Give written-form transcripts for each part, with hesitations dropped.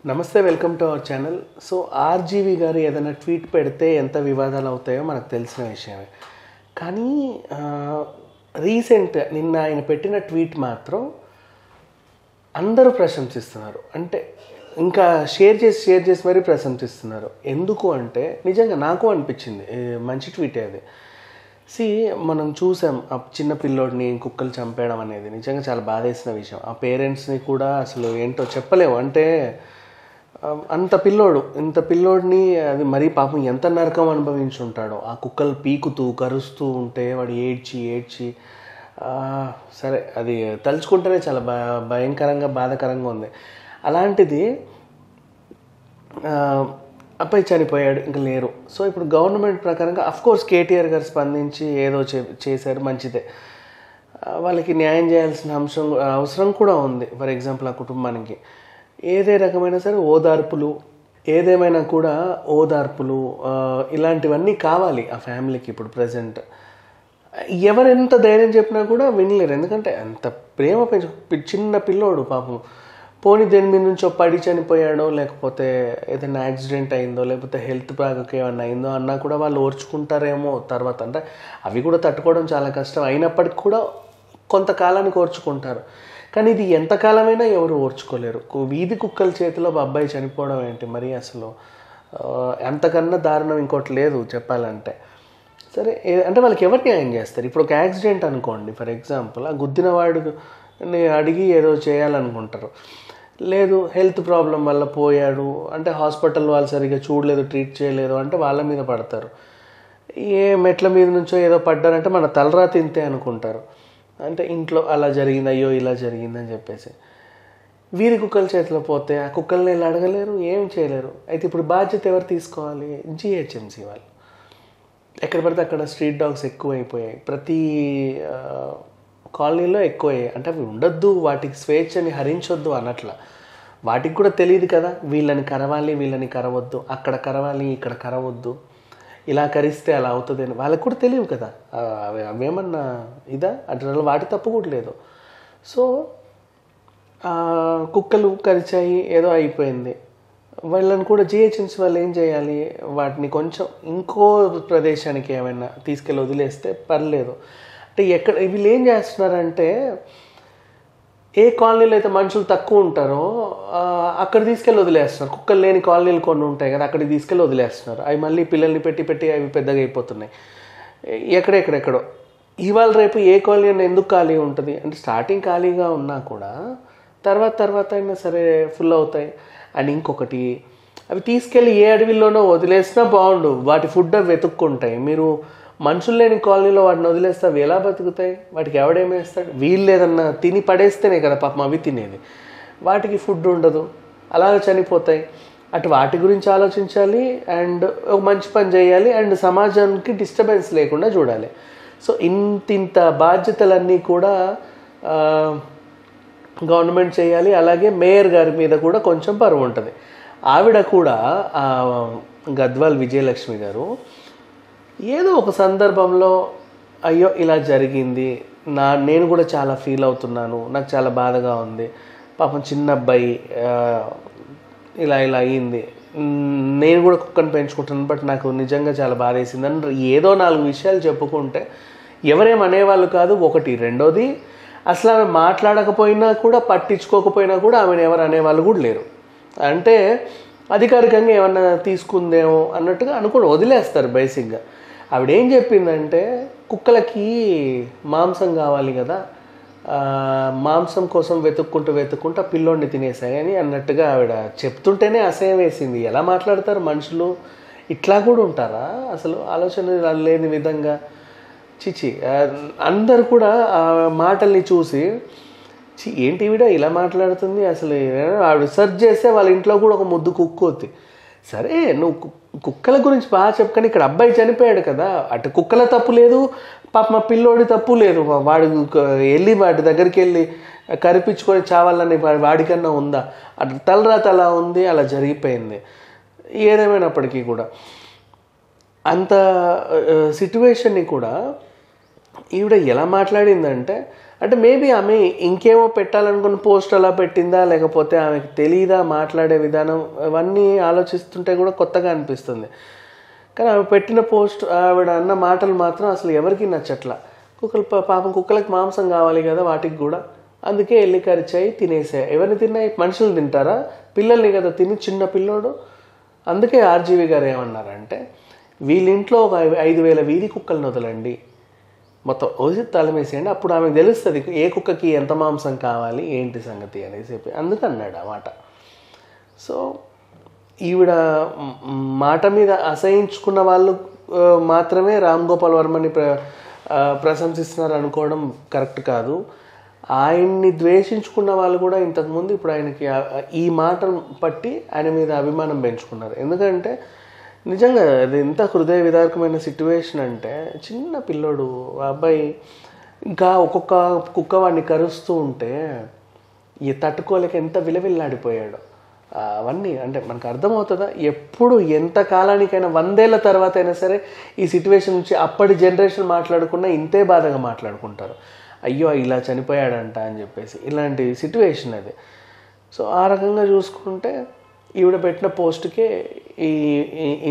నమస్తే, welcome to our channel. So RGV గారు ఏదైనా ట్వీట్ పెడితే ఎంత వివాదాలు అవుతాయో మనకు తెలిసిన విషయమే. కానీ రీసెంట్ నిన్న ఆయన పెట్టిన ట్వీట్ మాత్రం అందరూ ప్రశంసిస్తున్నారు. అంటే ఇంకా షేర్ చేసి మరీ ప్రశంసిస్తున్నారు. ఎందుకు అంటే నిజంగా నాకు అనిపించింది మంచి ట్వీటే అది. మనం చూసాం ఆ చిన్న పిల్లోడిని కుక్కలు చంపేయడం అనేది నిజంగా చాలా బాధేసిన విషయం. ఆ పేరెంట్స్ని కూడా అసలు ఏంటో చెప్పలేము. అంటే ఇంత పిల్లోడిని అది మరీ పాపం ఎంత నరకం అనుభవించుంటాడో. ఆ కుక్కలు పీకుతూ కరుస్తూ ఉంటే వాడు ఏడ్చి సరే, అది తలుచుకుంటేనే చాలా భయంకరంగా బాధాకరంగా ఉంది. అలాంటిది అబ్బాయి చనిపోయాడు, ఇంకా లేరు. సో ఇప్పుడు గవర్నమెంట్ ప్రకారంగా అఫ్కోర్స్ కేటీఆర్ గారు స్పందించి ఏదో చేశారు, మంచిదే. వాళ్ళకి న్యాయం చేయాల్సిన అవసరం కూడా ఉంది. ఫర్ ఎగ్జాంపుల్ ఆ కుటుంబానికి ఏదే రకమైన సరే ఏదేమైనా కూడా ఓదార్పులు ఇలాంటివన్నీ కావాలి ఆ ఫ్యామిలీకి. ఇప్పుడు ప్రజెంట్ ఎవరెంత ధైర్యం చెప్పినా కూడా వినలేరు. ఎందుకంటే అంత ప్రేమ చిన్న పిల్లోడు పాపం. పోనీ దేని మీద నుంచో పడి చనిపోయాడో, లేకపోతే ఏదైనా యాక్సిడెంట్ అయిందో, లేకపోతే హెల్త్ బాగా ఏమన్నా అయిందో అన్నా కూడా వాళ్ళు ఓర్చుకుంటారేమో తర్వాత. అంటే అవి కూడా తట్టుకోవడం చాలా కష్టం. అయినప్పటికీ కూడా కొంతకాలానికి ఓర్చుకుంటారు. కానీ ఇది ఎంతకాలమైనా ఎవరు ఓర్చుకోలేరు. వీధి కుక్కల చేతిలో అబ్బాయి చనిపోవడం ఏంటి మరి, అసలు అంతకన్నా దారుణం ఇంకోటి లేదు చెప్పాలంటే. సరే, అంటే వాళ్ళకి ఎవరు న్యాయం చేస్తారు? ఇప్పుడు ఒక యాక్సిడెంట్ అనుకోండి, ఫర్ ఎగ్జాంపుల్, ఆ గుద్దిన వాడిని అడిగి ఏదో చేయాలనుకుంటారు. లేదు, హెల్త్ ప్రాబ్లం వల్ల పోయాడు అంటే హాస్పిటల్ వాళ్ళు సరిగ్గా చూడలేదు, ట్రీట్ చేయలేదు అంటే వాళ్ళ మీద పడతారు. ఏ మెట్ల మీద నుంచో ఏదో పడ్డారంటే మన తలరా తింతే అనుకుంటారు. అంటే ఇంట్లో అలా జరిగింది, అయ్యో ఇలా జరిగిందని చెప్పేసి. వీధి కుక్కల చేతిలో పోతే ఆ కుక్కల్ని వెళ్ళి అడగలేరు, ఏం చేయలేరు. అయితే ఇప్పుడు బాధ్యత ఎవరు తీసుకోవాలి? జిహెచ్ఎంసీ వాళ్ళు. ఎక్కడ పడితే అక్కడ స్ట్రీట్ డాగ్స్ ఎక్కువైపోయాయి, ప్రతి కాలనీలో ఎక్కువయ్యాయి. అంటే అవి ఉండొద్దు, వాటికి స్వేచ్ఛని హరించొద్దు అన్నట్లా. వాటికి కూడా తెలియదు కదా, వీళ్ళని కరవాలి, వీళ్ళని కరవద్దు, అక్కడ కరవాలి, ఇక్కడ కరవద్దు, ఇలా కరిస్తే అలా అవుతుంది అని వాళ్ళకి కూడా తెలియదు కదా. అవేమన్నా ఇదా అంటే వాటి తప్పు కూడా లేదు. సో కుక్కలు కరిచాయి, ఏదో అయిపోయింది. వాళ్ళని కూడా జిహెచ్ఎంసీ వాళ్ళు ఏం చేయాలి? వాటిని కొంచెం ఇంకో ప్రదేశానికి ఏమైనా తీసుకెళ్ళి వదిలేస్తే పర్లేదు. అంటే వీళ్ళు ఏం చేస్తున్నారంటే, ఏ కాలనీలో అయితే మనుషులు తక్కువ ఉంటారో అక్కడ తీసుకెళ్ళి వదిలేస్తున్నారు. కుక్కలు లేని కాలనీలు కొన్ని ఉంటాయి కదా, అక్కడికి తీసుకెళ్ళి వదిలేస్తున్నారు. అవి మళ్ళీ పిల్లల్ని పెట్టి అవి పెద్దగా అయిపోతున్నాయి. ఎక్కడెక్కడో ఇవాళ రేపు ఏ కాలనీ అయినా ఎందుకు ఖాళీ ఉంటుంది అంటే, స్టార్టింగ్ ఖాళీగా ఉన్నా కూడా తర్వాత అయినా సరే ఫుల్ అవుతాయి. అండ్ ఇంకొకటి, అవి తీసుకెళ్ళి ఏ అడవిలోనో వదిలేసినా బాగుండు, వాటి ఫుడ్ అవి వెతుక్కుంటాయి. మీరు మనుషులు లేని కాలనీలో వాటిని వదిలేస్తే అవి ఎలా బతుకుతాయి? వాటికి ఎవడేమేస్తాడు? వీళ్ళు ఏదన్నా తిని పడేస్తేనే కదా పాపం అవి తినేది. వాటికి ఫుడ్ ఉండదు, అలా చనిపోతాయి. అటు వాటి గురించి ఆలోచించాలి, అండ్ ఒక మంచి పని చేయాలి, అండ్ సమాజానికి డిస్టర్బెన్స్ లేకుండా చూడాలి. సో ఇంత బాధ్యతలన్నీ కూడా గవర్నమెంట్ చేయాలి. అలాగే మేయర్ గారి మీద కూడా కొంచెం పరువు ఉంటుంది. ఆవిడ కూడా గద్వాల్ విజయలక్ష్మి గారు ఏదో ఒక సందర్భంలో అయ్యో ఇలా జరిగింది, నేను కూడా చాలా ఫీల్ అవుతున్నాను, నాకు చాలా బాధగా ఉంది, పాపం చిన్న అబ్బాయి ఇలా అయ్యింది, నేను కూడా కుక్కను పెంచుకుంటున్నాను, బట్ నాకు నిజంగా చాలా బాధ వేసింది అని ఏదో 4 విషయాలు చెప్పుకుంటే ఎవరేమనేవాళ్ళు కాదు. ఒకటి, రెండోది, అసలు ఆమె మాట్లాడకపోయినా కూడా, పట్టించుకోకపోయినా కూడా ఆమెను ఎవరు అనేవాళ్ళు కూడా లేరు. అంటే అధికారికంగా ఏమన్నా తీసుకుందేమో అన్నట్టుగా అనుకుని వదిలేస్తారు బేసిక్గా. ఆవిడేం చెప్పిందంటే, కుక్కలకి మాంసం కావాలి కదా, మాంసం కోసం వెతుక్కుంటూ పిల్లోడిని తినేసాయని అన్నట్టుగా ఆవిడ చెప్తుంటేనే అసహ్యం వేసింది. ఎలా మాట్లాడతారు మనుషులు? ఇట్లా కూడా ఉంటారా అసలు? ఆలోచన లేని విధంగా చిచి. అందరు కూడా ఆ మాటల్ని చూసి ఏంటి ఈవిడ ఇలా మాట్లాడుతుంది అసలు? ఆవిడ సెర్చ్ చేస్తే వాళ్ళ ఇంట్లో కూడా ఒక ముద్దు కుక్కోతి. సరే, నువ్వు కుక్కల గురించి బాగా చెప్పుకొని ఇక్కడ అబ్బాయి చనిపోయాడు కదా, అటు కుక్కల తప్పు లేదు, పాప మా పిల్లోడి తప్పు లేదు. వాడు వెళ్ళి వాటి దగ్గరికి వెళ్ళి కరిపించుకొని చావాలని వాడికన్నా ఉందా? అటు తలరాత అలా ఉంది, అలా జరిగిపోయింది. ఏదేమైనప్పటికీ కూడా అంత సిట్యువేషన్ని కూడా ఈవిడ ఎలా మాట్లాడిందంటే, అంటే మేబీ ఆమె ఇంకేమో పెట్టాలనుకున్న పోస్ట్ అలా పెట్టిందా, లేకపోతే ఆమెకు తెలియదా మాట్లాడే విధానం, అవన్నీ ఆలోచిస్తుంటే కూడా కొత్తగా అనిపిస్తుంది. కానీ ఆమె పెట్టిన పోస్ట్, ఆవిడ అన్న మాటలు మాత్రం అసలు ఎవరికి నచ్చట్లా. పాపం కుక్కలకి మాంసం కావాలి కదా వాటికి కూడా, అందుకే వెళ్ళి కరిచాయి తినేసాయి. ఎవరిని తిన్నాయి? మనుషులు తింటారా? పిల్లల్ని కదా తిని, చిన్న పిల్లోడు. అందుకే ఆర్జీవి గారు ఏమన్నారంటే, వీళ్ళింట్లో ఒక 5,000 వీధి కుక్కలను వదలండి, మొత్తం రోజు తలమేసేయండి, అప్పుడు ఆమెకు తెలుస్తుంది ఏ కుక్కకి ఎంత మాంసం కావాలి ఏంటి సంగతి అనేసి చెప్పి అందుకన్నాడు ఆ మాట. సో ఈవిడ మాట మీద అసహించుకున్న వాళ్ళు మాత్రమే రామ్ గోపాల్ వర్మని ప్రశంసిస్తున్నారు అనుకోవడం కరెక్ట్ కాదు. ఆయన్ని ద్వేషించుకున్న వాళ్ళు కూడా ఇంతకుముందు ఇప్పుడు ఆయనకి ఈ మాటను పట్టి ఆయన మీద అభిమానం పెంచుకున్నారు. ఎందుకంటే నిజంగా అది ఎంత హృదయ విదారకమైన సిట్యువేషన్ అంటే, చిన్న పిల్లోడు అబ్బాయి ఇంకా ఒక్కొక్క కుక్క వాడిని కరుస్తూ ఉంటే తట్టుకోలేక ఎంత విలవిల్లాడిపోయాడు. అవన్నీ అంటే మనకు అర్థమవుతుందా? ఎప్పుడు ఎంత కాలానికైనా 100 ఏళ్ల తర్వాత అయినా సరే ఈ సిట్యువేషన్ నుంచి అప్పటి జనరేషన్ మాట్లాడుకున్నా ఇంతే బాధగా మాట్లాడుకుంటారు. అయ్యో ఇలా చనిపోయాడంట అని చెప్పేసి, ఇలాంటి సిట్యువేషన్ అది. సో ఆ రకంగా చూసుకుంటే ఈవిడ పెట్టిన పోస్ట్కే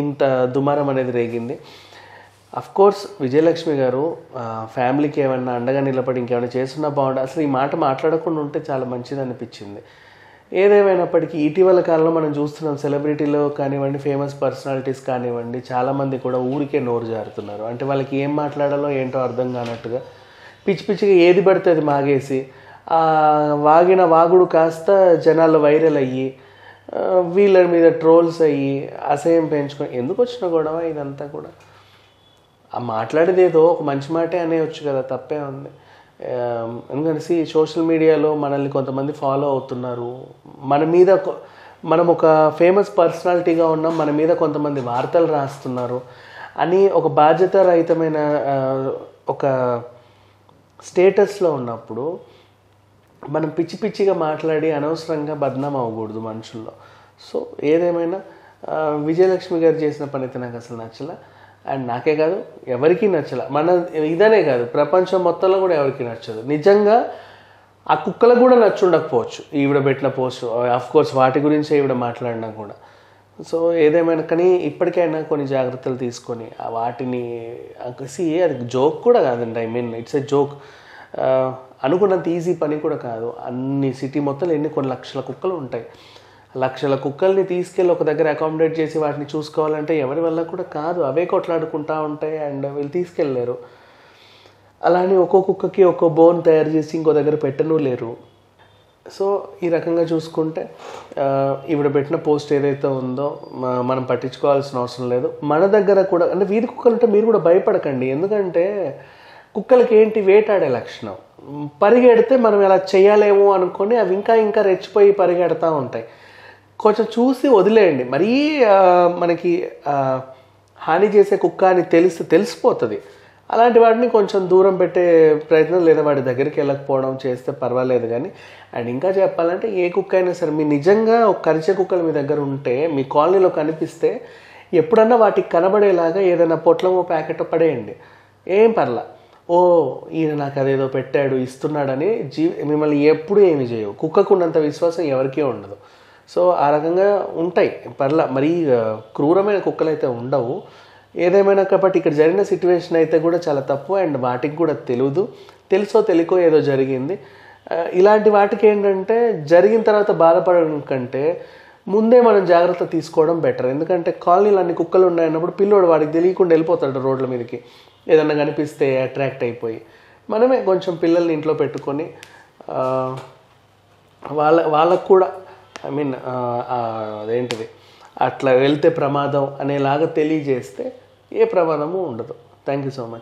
ఇంత దుమారం అనేది రేగింది. అఫ్కోర్స్ విజయలక్ష్మి గారు ఫ్యామిలీకి ఏమన్నా అండగా నిలబడి ఇంకేమైనా చేస్తున్నా బాగుంటుంది. అసలు ఈ మాట మాట్లాడకుండా ఉంటే చాలా మంచిది అనిపించింది. ఏదేమైనప్పటికీ ఇటీవల కాలంలో మనం చూస్తున్నాం, సెలబ్రిటీలో కానివ్వండి, ఫేమస్ పర్సనాలిటీస్ కానివ్వండి, చాలామంది కూడా ఊరికే నోరు జారుతున్నారు. అంటే వాళ్ళకి ఏం మాట్లాడాలో ఏంటో అర్థం కానట్టుగా పిచ్చి పిచ్చిగా ఏది పడితే అది మాగేసి, వాగిన వాగుడు కాస్త జనాల్లో వైరల్ అయ్యి వీళ్ళ మీద ట్రోల్స్ అయ్యి అసహ్యం పెంచుకొని ఎందుకు వచ్చిన గొడవ ఇదంతా కూడా? ఆ మాట్లాడేది ఏదో ఒక మంచి మాటే అనేవచ్చు కదా, తప్పే ఉంది. ఎందుకంటే సోషల్ మీడియాలో మనల్ని కొంతమంది ఫాలో అవుతున్నారు, మన మీద మనం ఒక ఫేమస్ పర్సనాలిటీగా ఉన్నాం, మన మీద కొంతమంది వార్తలు రాస్తున్నారు అని ఒక బాధ్యత రహితమైన ఒక స్టేటస్లో ఉన్నప్పుడు మనం పిచ్చి పిచ్చిగా మాట్లాడి అనవసరంగా బద్నాం అవ్వకూడదు మనుషుల్లో. సో ఏదేమైనా విజయలక్ష్మి గారు చేసిన పని అయితే నాకు అసలు నచ్చలే. అండ్ నాకే కాదు, ఎవరికీ నచ్చలే. మన ఇదనే కాదు, ప్రపంచం మొత్తంలో కూడా ఎవరికి నచ్చదు. నిజంగా ఆ కుక్కలకు కూడా నచ్చుండకపోవచ్చు ఈవిడ పెట్టిన పోస్ట్. ఆఫ్కోర్స్ వాటి గురించి ఈవిడ మాట్లాడినా కూడా. సో ఏదేమైనా కానీ ఇప్పటికైనా కొన్ని జాగ్రత్తలు తీసుకొని వాటిని అది జోక్ కూడా కాదండి, I mean it's a joke. అనుకున్నంత ఈజీ పని కూడా కాదు. అన్ని సిటీ మొత్తం కొన్ని లక్షల కుక్కలు ఉంటాయి. లక్షల కుక్కల్ని తీసుకెళ్ళి ఒక దగ్గర అకామిడేట్ చేసి వాటిని చూసుకోవాలంటే ఎవరి వల్ల కూడా కాదు. అవే కొట్లాడుకుంటూ ఉంటాయి అండ్ వీళ్ళు తీసుకెళ్ళలేరు. అలానే ఒక్కో కుక్కకి ఒక్కో బోన్ తయారు చేసి ఇంకో దగ్గర పెట్టను లేరు. సో ఈ రకంగా చూసుకుంటే ఈవిడ పెట్టిన పోస్ట్ ఏదైతే ఉందో మనం పట్టించుకోవాల్సిన అవసరం లేదు. మన దగ్గర కూడా అంటే వీధి కుక్కలు ఉంటే మీరు కూడా భయపడకండి. ఎందుకంటే కుక్కలకి ఏంటి, వేటాడే లక్షణం. పరిగెడితే మనం ఎలా చేయాలేమో అనుకొని అవి ఇంకా ఇంకా రెచ్చిపోయి పరిగెడతా ఉంటాయి. కొంచెం చూసి వదిలేయండి. మరీ మనకి హాని చేసే కుక్క అని తెలిసిపోతుంది. అలాంటి వాటిని కొంచెం దూరం పెట్టే ప్రయత్నం, లేదా వాడి దగ్గరికి వెళ్ళకపోవడం చేస్తే పర్వాలేదు. కానీ అండ్ ఇంకా చెప్పాలంటే ఏ కుక్క అయినా సరే, మీ నిజంగా ఒక కరిచే కుక్కలు మీ దగ్గర ఉంటే, మీ కాలనీలో కనిపిస్తే ఎప్పుడన్నా వాటికి కనబడేలాగా ఏదైనా పొట్లమో ప్యాకెట్ పడేయండి, ఏం పర్లా. ఓ ఈయన నాకు అదేదో పెట్టాడు ఇస్తున్నాడని మిమ్మల్ని ఎప్పుడు ఏమి చేయవు. కుక్కకు ఉన్నంత విశ్వాసం ఎవరికీ ఉండదు. సో ఆ రకంగా ఉంటాయి, పర్లా. మరీ క్రూరమైన కుక్కలు అయితే ఉండవు. ఏదేమైనా కాబట్టి ఇక్కడ జరిగిన సిట్యువేషన్ అయితే కూడా చాలా తప్పు. అండ్ వాటికి కూడా తెలుసో తెలియకో ఏదో జరిగింది. ఇలాంటి వాటికి ఏంటంటే జరిగిన తర్వాత బాధపడడం కంటే ముందే మనం జాగ్రత్త తీసుకోవడం బెటర్. ఎందుకంటే కాలనీలో అన్ని కుక్కలు ఉన్నాయన్నప్పుడు పిల్లోడు వాడికి తెలియకుండా వెళ్ళిపోతాడు రోడ్ల మీదకి, ఏదన్నా కనిపిస్తే అట్రాక్ట్ అయిపోయి. మనమే కొంచెం పిల్లల్ని ఇంట్లో పెట్టుకొని వాళ్ళకు కూడా ఐ మీన్ అదేంటిది అట్లా వెళ్తే ప్రమాదం అనేలాగా తెలియజేస్తే ఏ ప్రమాదము ఉండదు. Thank you so much.